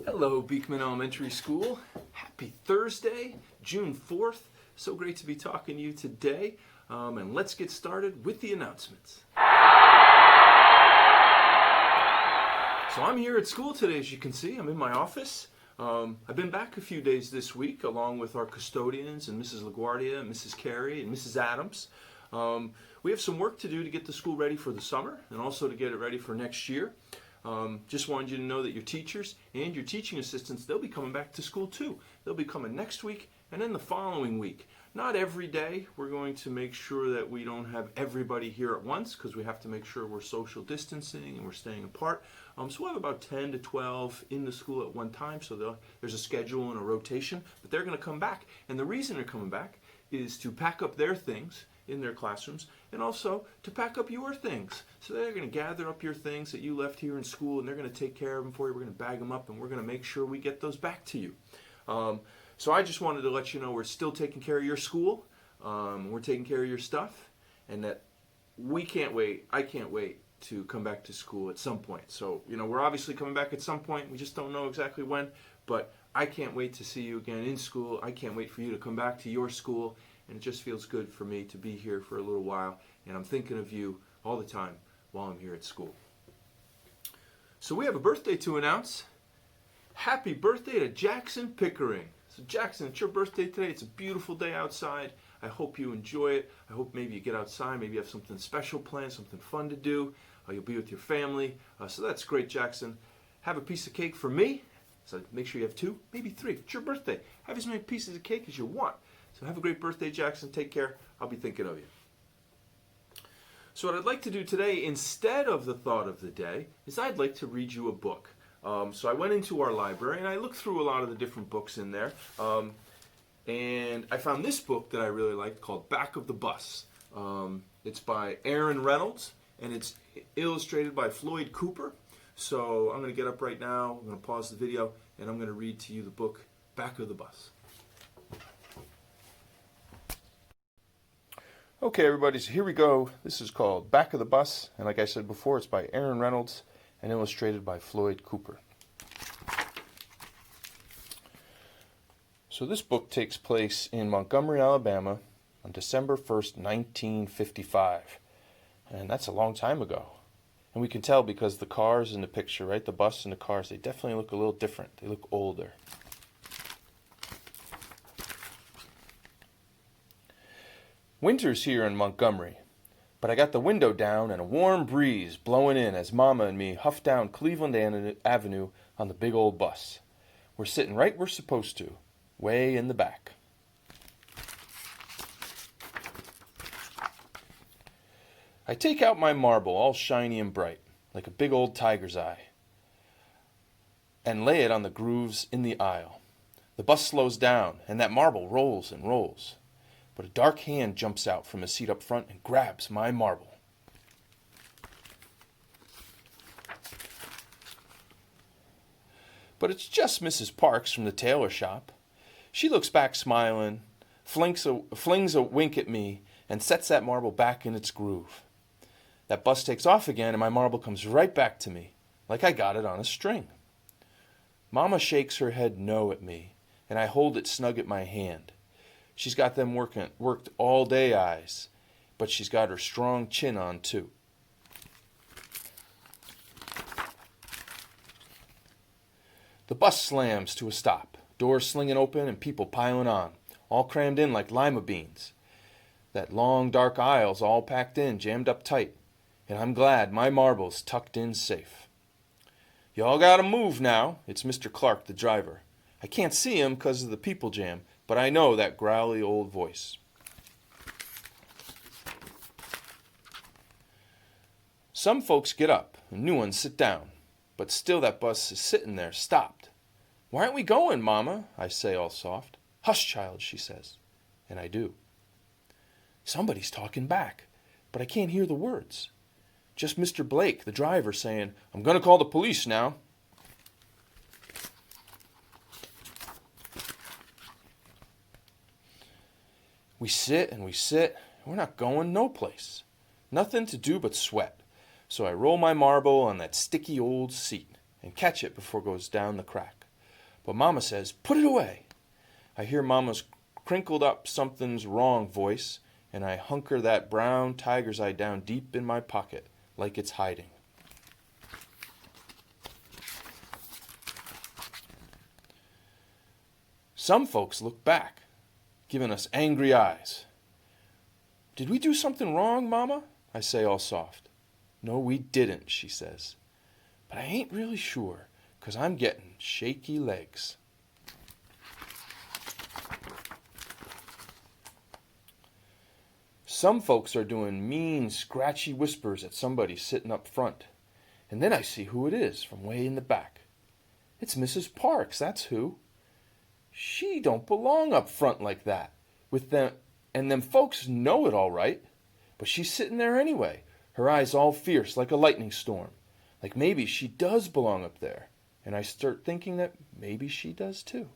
Hello, Beekman Elementary School. Happy Thursday, June 4th. So great to be talking to you today. And let's get started with the announcements. So I'm here at school today, as you can see. I'm in my office. I've been back a few days this week, along with our custodians and Mrs. LaGuardia, and Mrs. Carey, and Mrs. Adams. We have some work to do to get the school ready for the summer and also to get it ready for next year. Just wanted you to know that your teachers and your teaching assistants, they'll be coming back to school too. They'll be coming next week and then the following week. Not every day. We're going to make sure that we don't have everybody here at once because we have to make sure we're social distancing and we're staying apart. So we'll have about 10 to 12 in the school at one time, so there's a schedule and a rotation, but they're going to come back. And the reason they're coming back is to pack up their things in their classrooms and also to pack up your things. So they're going to gather up your things that you left here in school and they're going to take care of them for you. We're going to bag them up and we're going to make sure we get those back to you. So I just wanted to let you know we're still taking care of your school. We're taking care of your stuff, and that we can't wait. I can't wait to come back to school at some point. So, we're obviously coming back at some point. We just don't know exactly when, but I can't wait to see you again in school. I can't wait for you to come back to your school, and it just feels good for me to be here for a little while, and I'm thinking of you all the time while I'm here at school. So we have a birthday to announce. Happy birthday to Jackson Pickering. So Jackson, it's your birthday today. It's a beautiful day outside. I hope you enjoy it. I hope maybe you get outside, maybe you have something special planned, something fun to do. You'll be with your family. So that's great, Jackson. Have a piece of cake for me. So make sure you have 2, maybe 3. It's your birthday. Have as many pieces of cake as you want. So have a great birthday, Jackson. Take care. I'll be thinking of you. So what I'd like to do today, instead of the thought of the day, is I'd like to read you a book. So I went into our library and I looked through a lot of the different books in there. And I found this book that I really liked called Back of the Bus. It's by Aaron Reynolds and it's illustrated by Floyd Cooper. So I'm going to get up right now, I'm going to pause the video, and I'm going to read to you the book Back of the Bus. Okay, everybody, so here we go. This is called Back of the Bus, and like I said before, it's by Aaron Reynolds and illustrated by Floyd Cooper. So this book takes place in Montgomery, Alabama on December 1st, 1955. And that's a long time ago. And we can tell because the cars in the picture, right, the bus and the cars, they definitely look a little different. They look older. Winter's here in Montgomery, but I got the window down and a warm breeze blowing in as Mama and me huff down Cleveland Avenue on the big old bus. We're sitting right where we're supposed to, way in the back. I take out my marble, all shiny and bright, like a big old tiger's eye, and lay it on the grooves in the aisle. The bus slows down, and that marble rolls and rolls. But a dark hand jumps out from a seat up front and grabs my marble. But it's just Mrs. Parks from the tailor shop. She looks back smiling, flings a wink at me, and sets that marble back in its groove. That bus takes off again, and my marble comes right back to me, like I got it on a string. Mama shakes her head no at me, and I hold it snug at my hand. She's got them worked all day eyes, but she's got her strong chin on too. The bus slams to a stop, doors slinging open and people piling on, all crammed in like lima beans. That long dark aisle's all packed in, jammed up tight, and I'm glad my marble's tucked in safe. Y'all gotta move now. It's Mr. Clark, the driver. I can't see him 'cause of the people jam, but I know that growly old voice. Some folks get up, and new ones sit down, but still that bus is sitting there, stopped. Why aren't we going, Mama? I say all soft. Hush, child, she says, and I do. Somebody's talking back, but I can't hear the words. Just Mr. Blake, the driver, saying, I'm going to call the police now. We sit and we sit, and we're not going no place. Nothing to do but sweat. So I roll my marble on that sticky old seat and catch it before it goes down the crack. But Mama says, "Put it away." I hear Mama's crinkled up something's wrong voice, and I hunker that brown tiger's eye down deep in my pocket like it's hiding. Some folks look back, giving us angry eyes. "Did we do something wrong, Mama?" I say all soft. "No, we didn't," she says. "But I ain't really sure, 'cause I'm getting shaky legs." Some folks are doing mean, scratchy whispers at somebody sitting up front. And then I see who it is from way in the back. It's Mrs. Parks, that's who. She don't belong up front like that, with them, and them folks know it all right. But she's sitting there anyway, her eyes all fierce like a lightning storm. Like maybe she does belong up there. And I start thinking that maybe she does too.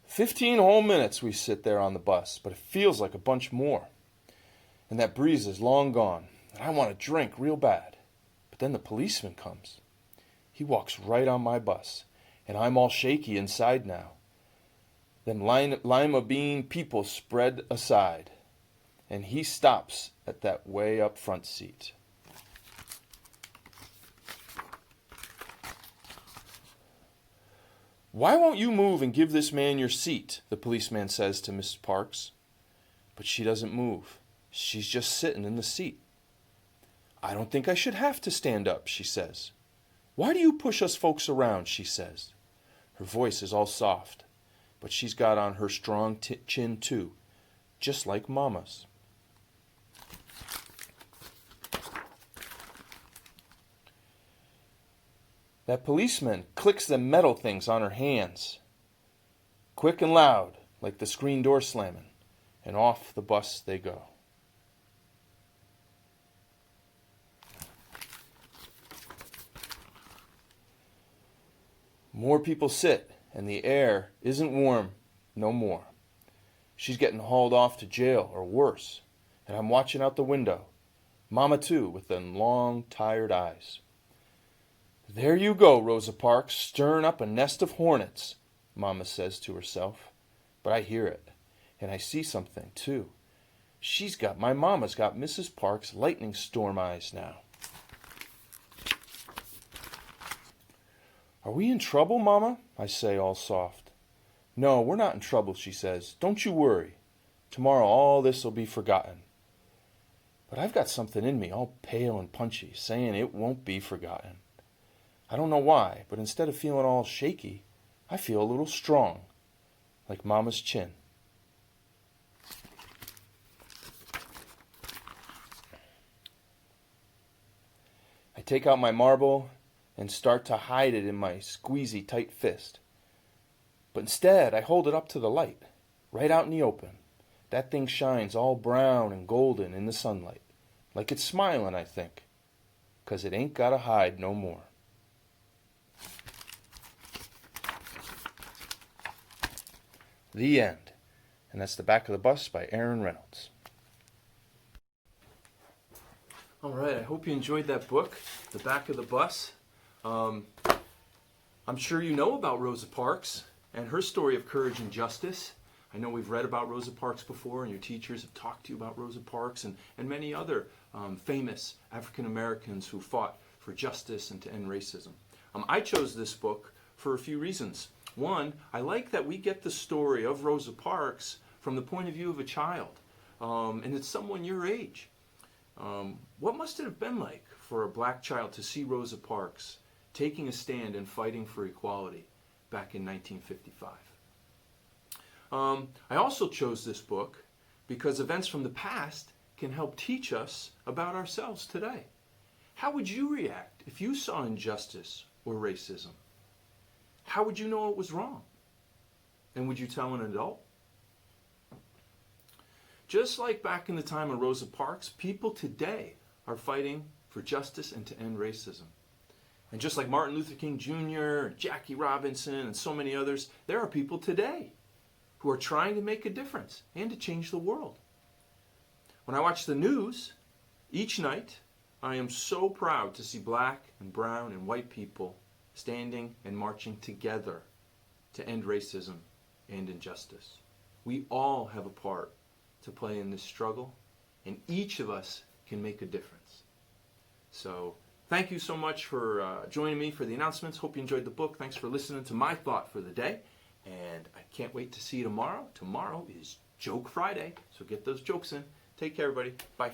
"15 whole minutes we sit there on the bus, but it feels like a bunch more. And that breeze is long gone, and I want a drink real bad. But then the policeman comes. He walks right on my bus, and I'm all shaky inside now. Them lima bean people spread aside, and he stops at that way up front seat. "Why won't you move and give this man your seat?" the policeman says to Mrs. Parks. But she doesn't move. She's just sitting in the seat. "I don't think I should have to stand up," she says. "Why do you push us folks around?" she says. Her voice is all soft, but she's got on her strong chin too, just like Mama's. That policeman clicks them metal things on her hands, quick and loud, like the screen door slamming, and off the bus they go. More people sit, and the air isn't warm no more. She's getting hauled off to jail or worse, and I'm watching out the window. Mama too, with them long, tired eyes. "There you go, Rosa Parks, stirring up a nest of hornets," Mama says to herself. But I hear it, and I see something too. My Mama's got Mrs. Parks' lightning storm eyes now. "Are we in trouble, Mama?" I say all soft. "No, we're not in trouble," she says. "Don't you worry. Tomorrow all this will be forgotten." But I've got something in me, all pale and punchy, saying it won't be forgotten. I don't know why, but instead of feeling all shaky, I feel a little strong, like Mama's chin. I take out my marble and start to hide it in my squeezy tight fist. But instead, I hold it up to the light, right out in the open. That thing shines all brown and golden in the sunlight, like it's smiling, I think, 'cause it ain't got to hide no more. The end. And that's The Back of the Bus by Aaron Reynolds. All right, I hope you enjoyed that book, The Back of the Bus. I'm sure you know about Rosa Parks and her story of courage and justice. I know we've read about Rosa Parks before, and your teachers have talked to you about Rosa Parks and many other famous African Americans who fought for justice and to end racism. I chose this book for a few reasons. One, I like that we get the story of Rosa Parks from the point of view of a child, and it's someone your age. What must it have been like for a black child to see Rosa Parks taking a stand and fighting for equality back in 1955? I also chose this book because events from the past can help teach us about ourselves today. How would you react if you saw injustice or racism? How would you know it was wrong? And would you tell an adult? Just like back in the time of Rosa Parks, people today are fighting for justice and to end racism. And just like Martin Luther King Jr., Jackie Robinson, and so many others, there are people today who are trying to make a difference and to change the world. When I watch the news each night, I am so proud to see black and brown and white people standing and marching together to end racism and injustice. We all have a part to play in this struggle, and each of us can make a difference. So thank you so much for joining me for the announcements. Hope you enjoyed the book. Thanks for listening to my thought for the day. And I can't wait to see you tomorrow. Tomorrow is Joke Friday, so get those jokes in. Take care, everybody. Bye.